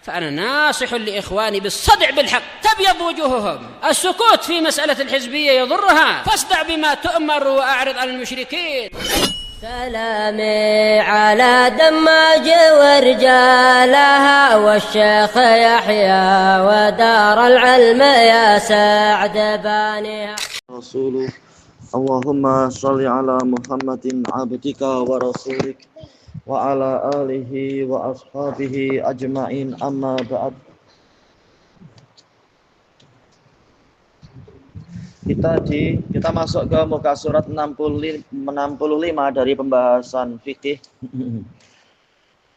فأنا ناصح لإخواني بالصدع بالحق تبيض وجوههم. السكوت في مسألة الحزبية يضرها، فاصدع بما تؤمر وأعرض عن المشركين. سلامي على دماج ورجالها والشيخ يحيى ودار العلم يا سعد بانيها. رسوله اللهم صل على محمد عبدك ورسولك وعلى آله وأصحابه أجمعين أما بعد. Kita masuk ke muka surat 65 dari pembahasan fikih.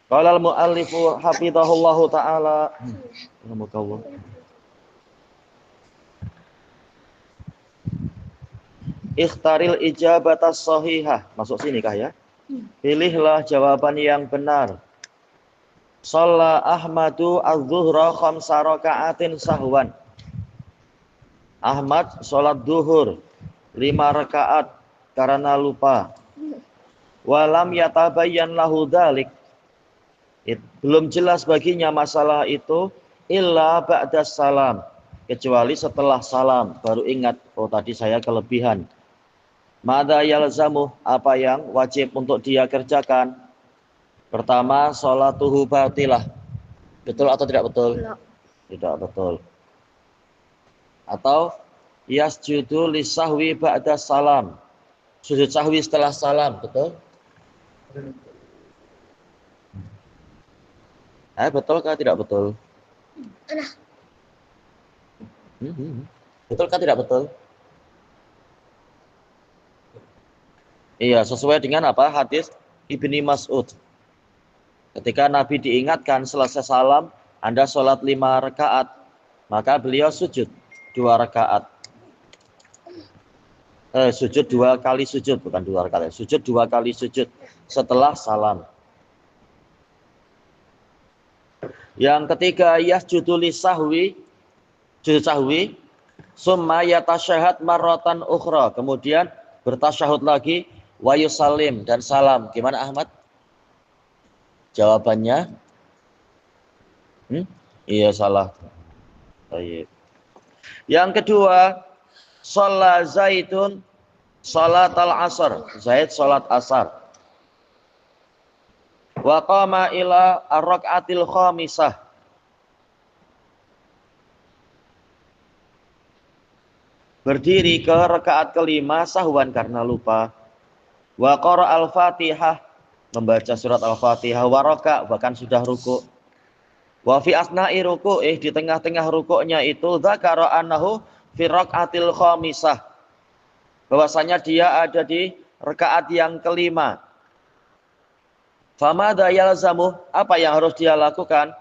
Qala al-muallifu hafizahullahu taala. Ikhtaril ijabatas shahihah. Masuk sini kah ya? Pilihlah jawaban yang benar. Shalla Ahmadu az-zuhra khamsa raka'atin sahwan. Ahmad sholat duhur 5 rakaat karena lupa. Walam yatabayyan lahu dzalik. Belum jelas baginya masalah itu illa ba'da salam, kecuali setelah salam baru ingat, oh tadi saya kelebihan. Madza yalzamu, apa yang wajib untuk dia kerjakan? Pertama, sholatuhu batilah. Betul atau tidak betul? Tidak betul. Atau yasjudu lisahwi ba'da salam. Sujud sahwi setelah salam, betul? Betulkah tidak betul? Betulkah tidak betul? Iya, sesuai dengan apa? Hadis Ibni Mas'ud. Ketika Nabi diingatkan selesai salam, Anda sholat 5 rakaat, maka beliau sujud 2 rakaat. Sujud 2 kali sujud, bukan 2 rakaat. Sujud 2 kali sujud setelah salam. Yang ketiga, yasjudu lisahwi, sujud sahwi, summa yatasyahad marratan ukhra. Kemudian bertasyahud lagi, wa yusallim dan salam. Gimana Ahmad? Jawabannya? Iya, salah. Baik. Yang kedua, sholat Zaidun sholat al-asr. Zaid sholat asar. Wa qama ila ar-rak'atil khamisah. Berdiri ke rakaat kelima sahwan karena lupa. Wa qara al-fatihah, membaca surat al-fatihah. Wa raka', bahkan sudah ruku'. Wa fi asna'i ruku'ih, di tengah-tengah rukuknya itu dzakara annahu fi rak'atil khamisah, bahwasanya dia ada di rakaat yang kelima. Famadza yalzamu, apa yang harus dia lakukan?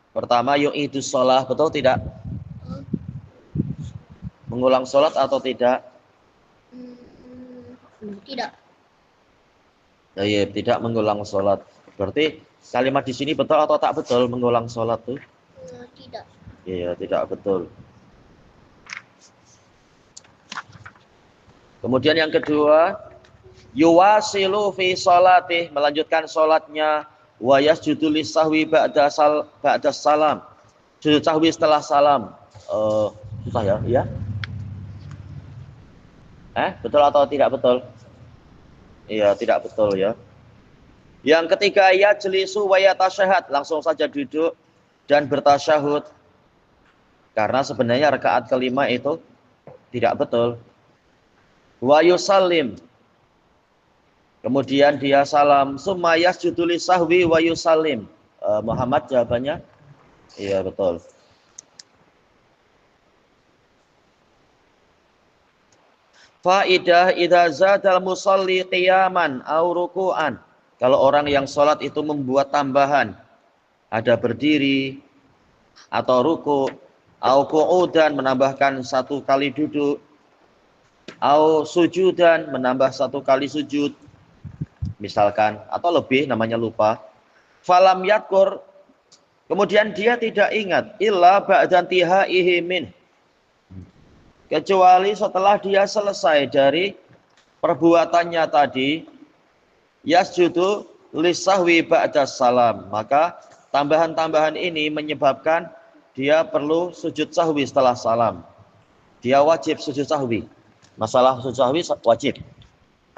Pertama, yu'idus shalah, betul tidak? Mengulang salat atau tidak? Tidak. Ya, tidak mengulang salat. Berarti kalimat di sini betul atau tak betul mengulang sholat tuh? Tidak. Iya, tidak betul. Kemudian yang kedua, yuwasilu fi sholatih, melanjutkan sholatnya, wa yasjudu lisahwi ba'da salam. Sujud sahwi setelah salam. Susah ya? Iya? Betul atau tidak betul? Iya, tidak betul ya. Yang ketiga, yajlisu wa yatasyahad, langsung saja duduk dan bertasyahud. Karena sebenarnya rakaat kelima itu tidak betul. Wa yusallim, kemudian dia salam. Summa yasjudu lisahwi wa yusallim. Muhammad jawabannya? Iya, betul. Faidah idza zadal musalli qiyaman aw ruku'an. Kalau orang yang sholat itu membuat tambahan, ada berdiri atau ruku, au qu'udan menambahkan 1 kali duduk, au sujudan menambah 1 kali sujud, misalkan, atau lebih, namanya lupa. Falam yadkur, kemudian dia tidak ingat, illa ba'dantihaihi min, kecuali setelah dia selesai dari perbuatannya tadi, yasjudu lisahwi ba'da salam, maka tambahan-tambahan ini menyebabkan dia perlu sujud sahwi setelah salam. Dia wajib sujud sahwi. Masalah sujud sahwi wajib.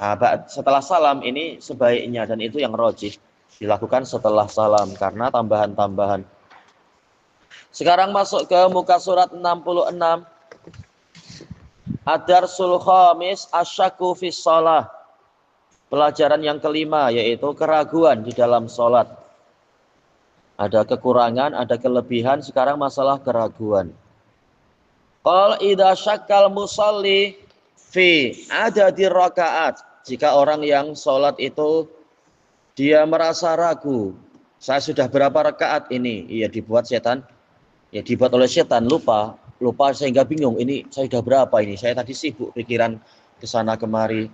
Nah, setelah salam ini sebaiknya, dan itu yang rajih, dilakukan setelah salam karena tambahan-tambahan. Sekarang masuk ke muka surat 66. Ad-darsul khamis asyakku fis shalah. Pelajaran yang kelima yaitu keraguan di dalam sholat. Ada kekurangan, ada kelebihan, sekarang masalah keraguan. Qal idza syakkal musalli fi adadi rakaat. Jika orang yang sholat itu dia merasa ragu, saya sudah berapa rakaat ini? Iya, dibuat setan. Ya, dibuat oleh setan, lupa sehingga bingung, ini saya sudah berapa ini? Saya tadi sibuk pikiran ke sana kemari.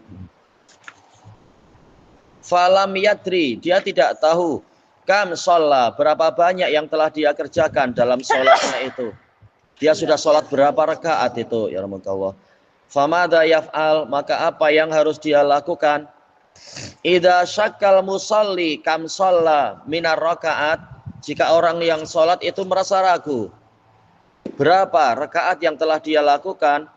Falam yadri, dia tidak tahu kam sholat, berapa banyak yang telah dia kerjakan dalam sholatnya itu. Dia sudah sholat berapa rakaat itu, ya rahmatullah. Famada yaf'al, maka apa yang harus dia lakukan? Idza syakkal musalli kam shalla minar rakaat, jika orang yang sholat itu merasa ragu berapa rakaat yang telah dia lakukan,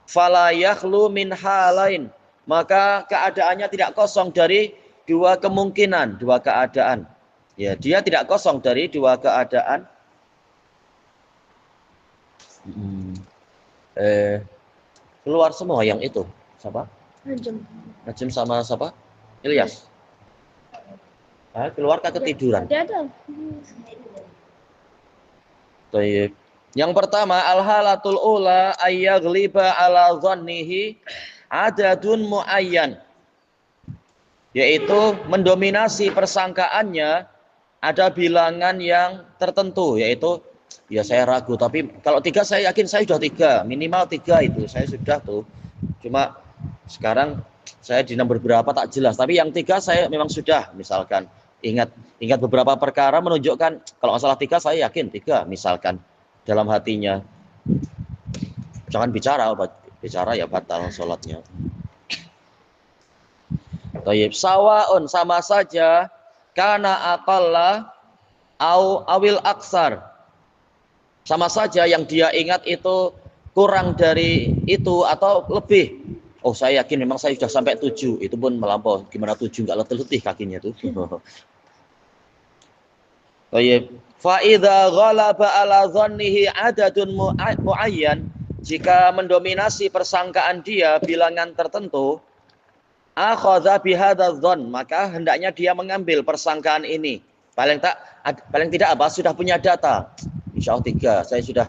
fala yakhlu min halain, maka keadaannya tidak kosong dari dua kemungkinan, dua keadaan. Ya, dia tidak kosong dari dua keadaan. Keluar semua yang itu. Siapa? Najim sama siapa? Ilyas. Keluar ketiduran. Baik. Yang pertama, al-halatul ula ayyaghliba ala dhannihi adadun muayyan. Yaitu mendominasi persangkaannya ada bilangan yang tertentu, yaitu ya saya ragu, tapi kalau 3 saya yakin saya sudah 3, minimal 3 itu saya sudah tuh. Cuma sekarang saya di nomor berapa tak jelas, tapi yang 3 saya memang sudah, misalkan. Ingat beberapa perkara menunjukkan kalau masalah 3 saya yakin 3, misalkan dalam hatinya. Jangan bicara ya batal sholatnya. Tayyib, sawaun, sama saja, kana aqalla au awil aksar. Sama saja yang dia ingat itu kurang dari itu atau lebih. Oh, saya yakin memang saya sudah sampai 7, itu pun melampau. Gimana 7 enggak letih-letih kakinya tuh. Tayyib, fa idza ghalaba ala dhannihi adadun muayyan, jika mendominasi persangkaan dia bilangan tertentu, akhadha bihadza dzann, maka hendaknya dia mengambil persangkaan ini. Paling tidak apa? Sudah punya data. Insyaallah 3, saya sudah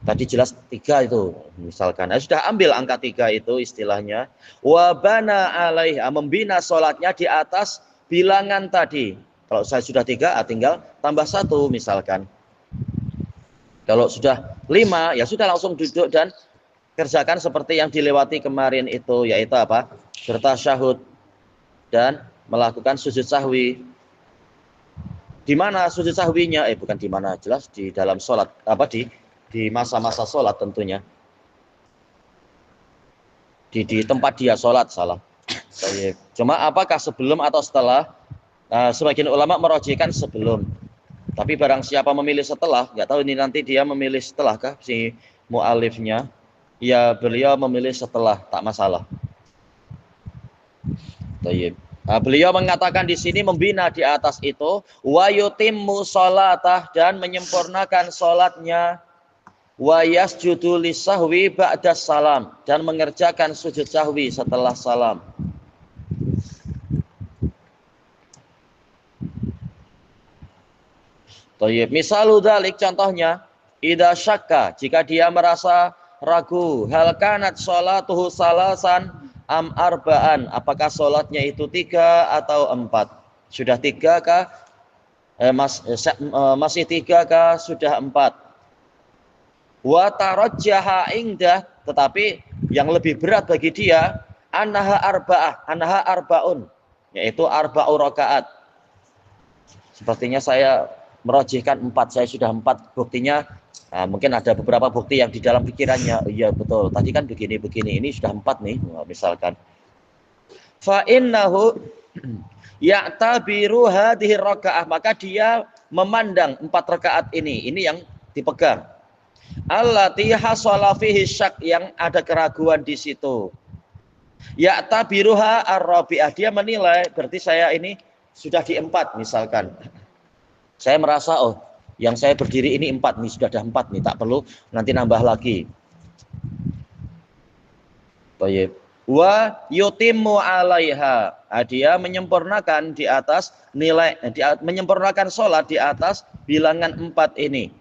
tadi jelas 3 itu, misalkan. Saya sudah ambil angka 3 itu istilahnya. Wa bana alaiha, membina sholatnya di atas bilangan tadi. Kalau saya sudah 3, tinggal tambah 1 misalkan. Kalau sudah 5, ya sudah langsung duduk dan kerjakan seperti yang dilewati kemarin itu, yaitu apa? Bertasyahud dan melakukan sujud sahwi. Di mana sujud sahwinya? Bukan di mana, jelas di dalam sholat, di masa-masa sholat tentunya. Di tempat dia sholat, salah. Cuma apakah sebelum atau setelah? Sebagian ulama merojihkan sebelum. Tapi barang siapa memilih setelah, nggak tahu ini nanti dia memilih setelah kah si mu'alifnya. Ya, beliau memilih setelah, tak masalah. Tayyib. Beliau mengatakan di sini membina di atas itu, wa yutimmu sholatah, dan menyempurnakan sholatnya, wa yasjudu lisahwi ba'da salam, dan mengerjakan sujud sahwi setelah salam. Tayyib. Misalu dzalik, contohnya, idza syakka, jika dia merasa ragu, hal kanat sholatuhu salasan am arba'an, apakah sholatnya itu 3 atau 4? Sudah 3 kah? Masih 3 kah? Sudah 4? Wa tarajjaha indah, tetapi yang lebih berat bagi dia, annaha arba'un, yaitu arba'u rakaat. Sepertinya saya merojihkan 4, saya sudah 4, buktinya mungkin ada beberapa bukti yang di dalam pikirannya, iya betul, tadi kan begini, ini sudah 4 nih, misalkan. Fa innahu ya'tabiru hadhihi rakaah, maka dia memandang 4 rakaat ini yang dipegang. Allati hasala fihi syak, yang ada keraguan di situ. Ya'tabiruha ar-rabi'ah, dia menilai berarti saya ini sudah di 4 misalkan. Saya merasa yang saya berdiri ini 4 nih, sudah ada 4 nih, tak perlu nanti nambah lagi. Baik. Wa yutimmu 'alaiha. Dia menyempurnakan di atas nilai, menyempurnakan sholat di atas bilangan 4 ini.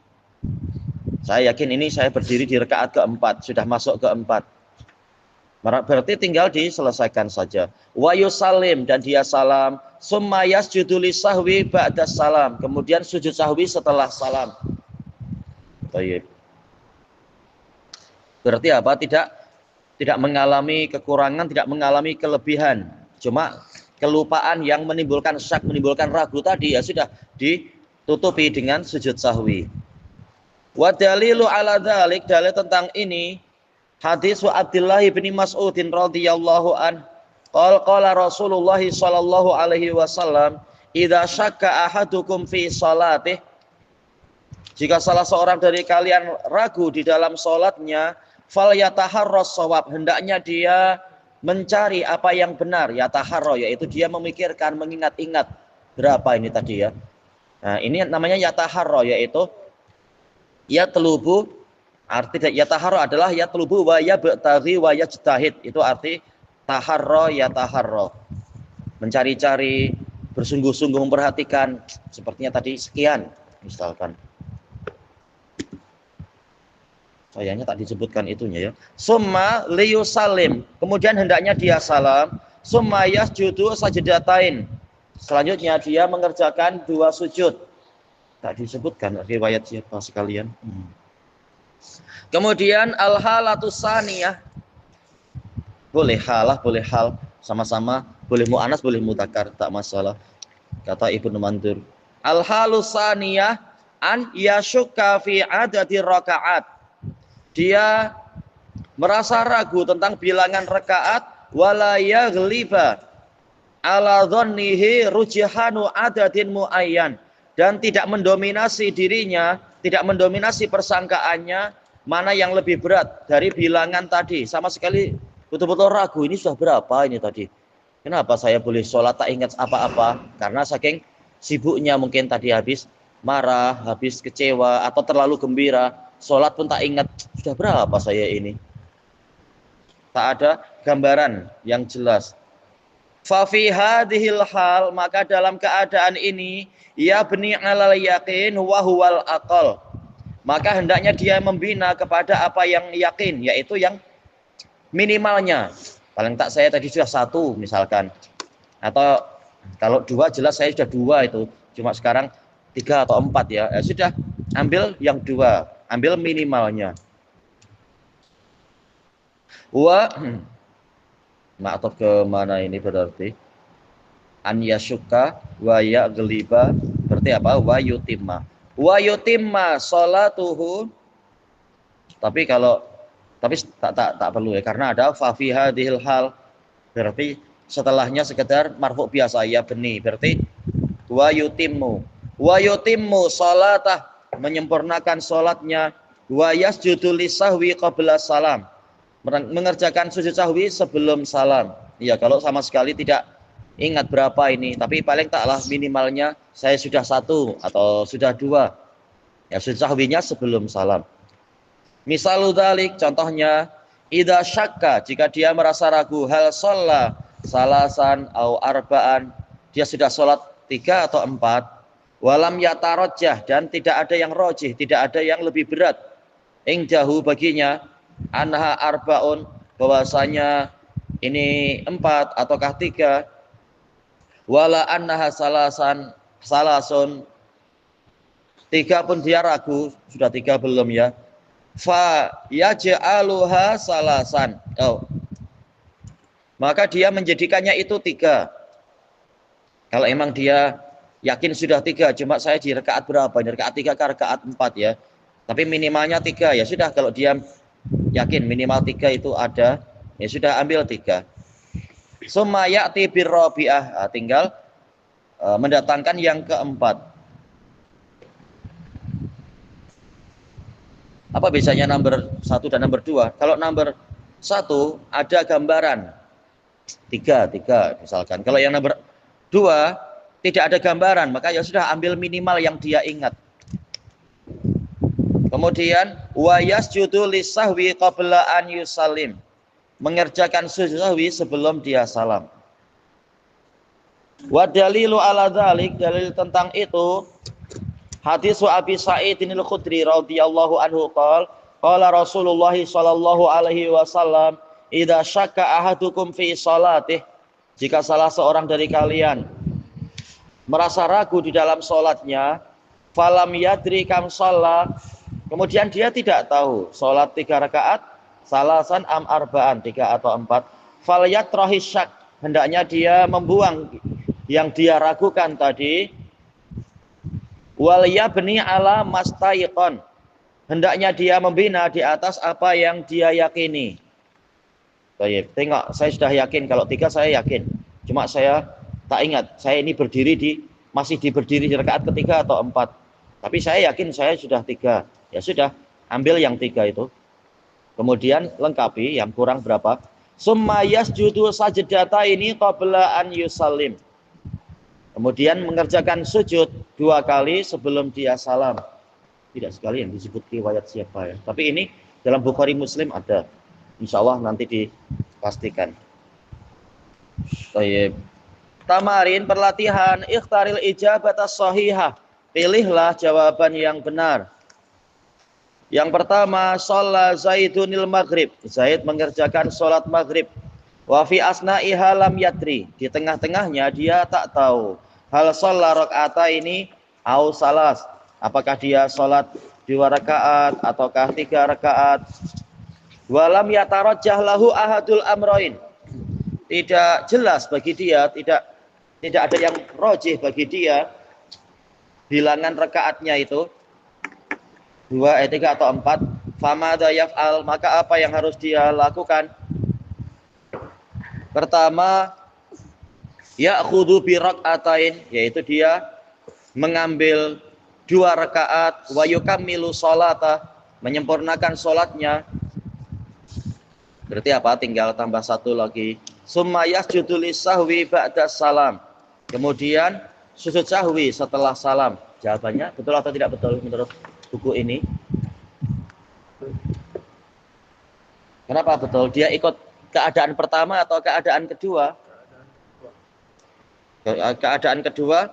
Saya yakin ini saya berdiri di rakaat keempat, sudah masuk keempat. Berarti tinggal diselesaikan saja. Wa yusallim, dan dia salam. Summa yasjudu lisahwi ba'da salam. Kemudian sujud sahwi setelah salam. Baik. Berarti apa? Tidak mengalami kekurangan, tidak mengalami kelebihan. Cuma kelupaan yang menimbulkan syak, menimbulkan ragu tadi, ya sudah ditutupi dengan sujud sahwi. Wa dalilu ala dzalik, dalil tentang ini hadis wa Abdullah bin Mas'udin radhiyallahu an qala Rasulullah sallallahu alaihi wasallam idza syakka ahadukum fi salatih, jika salah seorang dari kalian ragu di dalam salatnya, fal yataharras shawab, hendaknya dia mencari apa yang benar. Yataharra, yaitu dia memikirkan, mengingat-ingat berapa ini tadi ya. Nah, ini namanya yataharra, yaitu yatlubu. Arti yataharra adalah yatlubu wa yabtaghi wa yajtahid. Itu arti taharra yataharra. Mencari-cari, bersungguh-sungguh memperhatikan. Sepertinya tadi sekian misalkan. Sayangnya tak disebutkan itunya ya. Summa liyusallim, kemudian hendaknya dia salam. Summa yasjudu sajdatain, selanjutnya dia mengerjakan 2 sujud. Tak disebutkan riwayat siapa sekalian. Kemudian al-halatus saniyah, boleh halah, boleh hal, sama-sama, boleh mu'anas, boleh mudzakkar, tak masalah. Kata Ibnu Mandur, al-halus saniyah an yashukka fi adadi rakaat, dia merasa ragu tentang bilangan rakaat, wala yaghliba ala dhannihi rujhanu adadin muayyan, dan tidak mendominasi dirinya, tidak mendominasi persangkaannya mana yang lebih berat dari bilangan tadi. Sama sekali betul-betul ragu, ini sudah berapa ini tadi. Kenapa saya boleh sholat tak ingat apa-apa? Karena saking sibuknya mungkin tadi habis marah, habis kecewa, atau terlalu gembira. Sholat pun tak ingat sudah berapa saya ini. Tak ada gambaran yang jelas. Fa fi hadhil hal, maka dalam keadaan ini ya bani alal yaqin wa huwal aqal, maka hendaknya dia membina kepada apa yang yakin, yaitu yang minimalnya. Paling tak saya tadi sudah 1 misalkan, atau kalau 2 jelas saya sudah 2 itu, cuma sekarang 3 atau 4 ya, sudah ambil yang 2, ambil minimalnya. Wa atau ke mana ini berarti? An yashukka wa yaghliba, berarti apa? Wa yutimma. Wa yutimma salatuhu. Tapi tak perlu ya, karena ada fa fi hadhil hal. Berarti setelahnya sekedar marfu biasa ya beni. Berarti wa yutimmu. Wa yutimmu salatah, menyempurnakan salatnya. Wa yasjudu lisahwi qabla salam, mengerjakan sujud sahwi sebelum salam. Ya, kalau sama sekali tidak ingat berapa ini, tapi paling taklah minimalnya saya sudah 1 atau sudah 2. Ya, sujud sahwinya sebelum salam. Misalul dzalik, contohnya, idza syakka, jika dia merasa ragu, hal shalla salasan au arba'an, dia sudah sholat 3 atau 4, walam yatarajjah, dan tidak ada yang rojih, tidak ada yang lebih berat, ingdahu baginya, anha arbaun, bahwasanya ini 4 ataukah 3, wala annaha salasun, 3 pun dia ragu, sudah 3 belum ya, fa yaj'aluha salasan, maka dia menjadikannya itu 3. Kalau emang dia yakin sudah 3, cuma saya di rakaat berapa, di rakaat 3 ke rakaat 4 ya, tapi minimalnya 3, ya sudah, kalau dia yakin minimal 3 itu ada, ya sudah ambil 3. Summa ya'ti birrabi'ah, tinggal mendatangkan yang keempat. Apa bedanya nomor 1 dan nomor 2? Kalau nomor 1 ada gambaran 3 misalkan. Kalau yang nomor 2 tidak ada gambaran, maka ya sudah ambil minimal yang dia ingat. Kemudian wa yasjudu lisahwi qabla an yusallim. Mengerjakan sujud sahwi sebelum dia salam. Wa dalilu ala dzalik, dalil tentang itu hadis Abi Sa'id al-Khudri radhiyallahu anhu qala Rasulullah sallallahu alaihi wasallam idza syakka ahadukum fi salatih, jika salah seorang dari kalian merasa ragu di dalam salatnya, falam yadri kam shalah, kemudian dia tidak tahu salat 3 rakaat, salasan am arba'an, 3 atau 4, falyatrahi syak, hendaknya dia membuang yang dia ragukan tadi, wal yabni ala mastaiqon, hendaknya dia membina di atas apa yang dia yakini. Baik, tengok, saya sudah yakin kalau 3 saya yakin. Cuma saya tak ingat, saya ini masih berdiri di rakaat ketiga atau 4. Tapi saya yakin saya sudah 3. Ya sudah, ambil yang 3 itu. Kemudian lengkapi yang kurang berapa? Summa yasjudu sajdataini qabla an yusallim. Kemudian mengerjakan sujud 2 kali sebelum dia salam. Tidak sekali yang disebut riwayat siapa ya. Tapi ini dalam Bukhari Muslim ada. Insya Allah nanti dipastikan. Baik. Tamarin, perlatihan, ikhtaril ijabata shahihah. Pilihlah jawaban yang benar. Yang pertama, shalla Zaidunil maghrib. Zaid mengerjakan sholat maghrib. Wa fi asna'iha lam yadri. Di tengah-tengahnya dia tak tahu. Hal shalla raka'ataini au salas. Apakah dia sholat 2 rakaat ataukah 3 rakaat? Walam yatarajjah lahu ahadul amroin. Tidak jelas bagi dia, tidak ada yang rojih bagi dia bilangan rakaatnya itu 2, 3 atau 4. Famada yaf'al, maka apa yang harus dia lakukan? Pertama, ya'khudhu bi rak'atain, yaitu dia mengambil 2 rakaat, wa yukammilu sholata, menyempurnakan sholatnya. Berarti apa? Tinggal tambah 1 lagi. Summa yasjudu lisahwi ba'da salam. Kemudian sujud sahwi setelah salam. Jawabannya betul atau tidak betul menurut buku ini? Kenapa betul? Dia ikut keadaan pertama atau keadaan kedua? Keadaan kedua.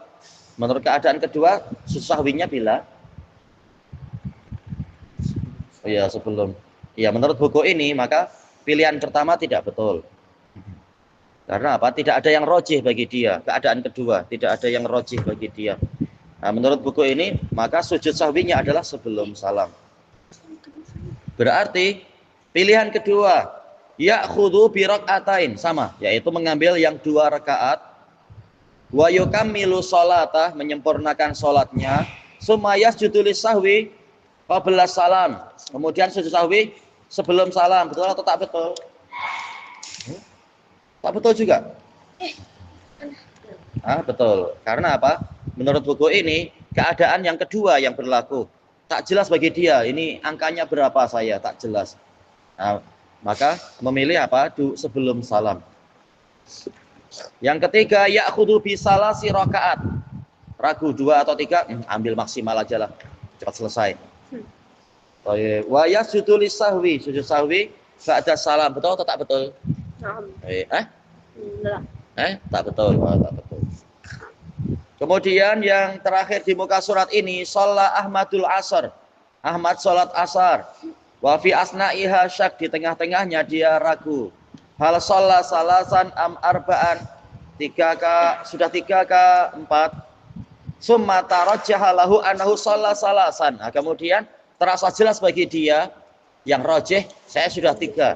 Menurut keadaan kedua, sujud sahwinya bila? Oh ya, sebelum. Ya, menurut buku ini maka pilihan pertama tidak betul. Karena apa? Tidak ada yang rojih bagi dia. Keadaan kedua, tidak ada yang rojih bagi dia. Nah, menurut buku ini, maka sujud sahwinya adalah sebelum salam. Berarti pilihan kedua, ya'khudhu bi rak'atain, sama, yaitu mengambil yang 2 rakaat, wa yukammilu sholata, menyempurnakan sholatnya, summa yasjudu lisahwi qabla salam. Kemudian sujud sahwi sebelum salam. Betul atau tak betul? Tak betul juga? Betul. Karena apa? Menurut buku ini, keadaan yang kedua yang berlaku. Tak jelas bagi dia, ini angkanya berapa saya, tak jelas. Nah, maka memilih apa? Sebelum salam. Yang ketiga, ya'khudhu bi salasi rakaat. Ragu 2 atau 3, ambil maksimal aja lah. Cepat selesai. Wa yasjudu lisahwi, sujud sahwi ba'da salam. Betul atau tak betul? Tak betul. Tak betul. Kemudian yang terakhir di muka surat ini, shalla Ahmadul asar. Ahmad sholat asar. Wa fi asna'iha syak, di tengah-tengahnya dia ragu. Hal shalla salasan am arba'an, 3 sudah 3 ke 4. Summa tarajjaha lahu annahu shalla salasan. Nah, kemudian terasa jelas bagi dia yang rojih, saya sudah 3.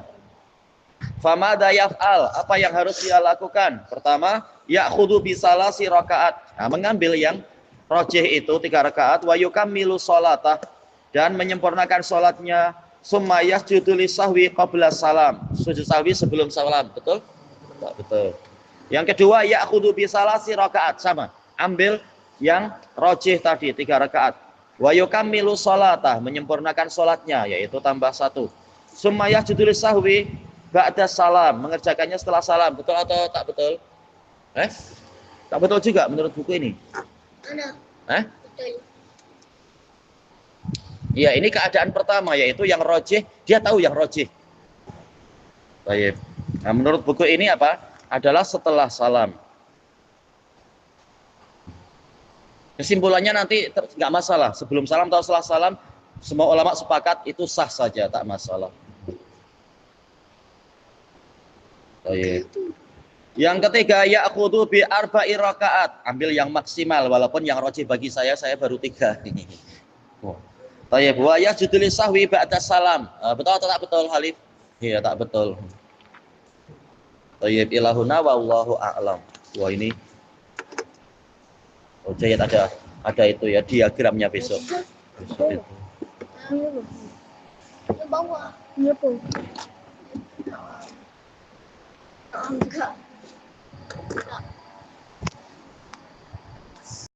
Famada yaf'al, apa yang harus dia lakukan? Pertama, ya'khudhu bi salasi rakaat. Nah, mengambil yang rojih itu 3 rakaat, wa yukammilu sholatah, dan menyempurnakan sholatnya. Summa yasjudu lisahwi qabla salam, sujud sahwi sebelum salam. Betul? Tak betul. Yang kedua, ya'khudhu bi salasi rakaat, sama, ambil yang rojih tadi 3 rakaat. Wa yukammilu sholatah, menyempurnakan sholatnya, yaitu tambah 1. Summa yasjudu lisahwi ba'da salam, mengerjakannya setelah salam. Betul atau tak betul? Tak betul juga menurut buku ini. Betul. Iya, ini keadaan pertama, yaitu yang rojih, dia tahu yang rojih. Baik. Nah, menurut buku ini apa? Adalah setelah salam. Kesimpulannya nanti nggak masalah. Sebelum salam atau setelah salam, semua ulama sepakat itu sah saja, tak masalah. Baik. Yang ketiga, ya'khudhu bi arba'i rakaat. Ambil yang maksimal, walaupun yang rojih bagi saya baru 3. Baik. Wa yasjudu lisahwi ba'da salam. Betul atau tak betul, Halif? Iya, tak betul. Baik, ilahuna wallahu a'lam. Wah, ini Jayat ada itu ya diagramnya besok. Besok itu.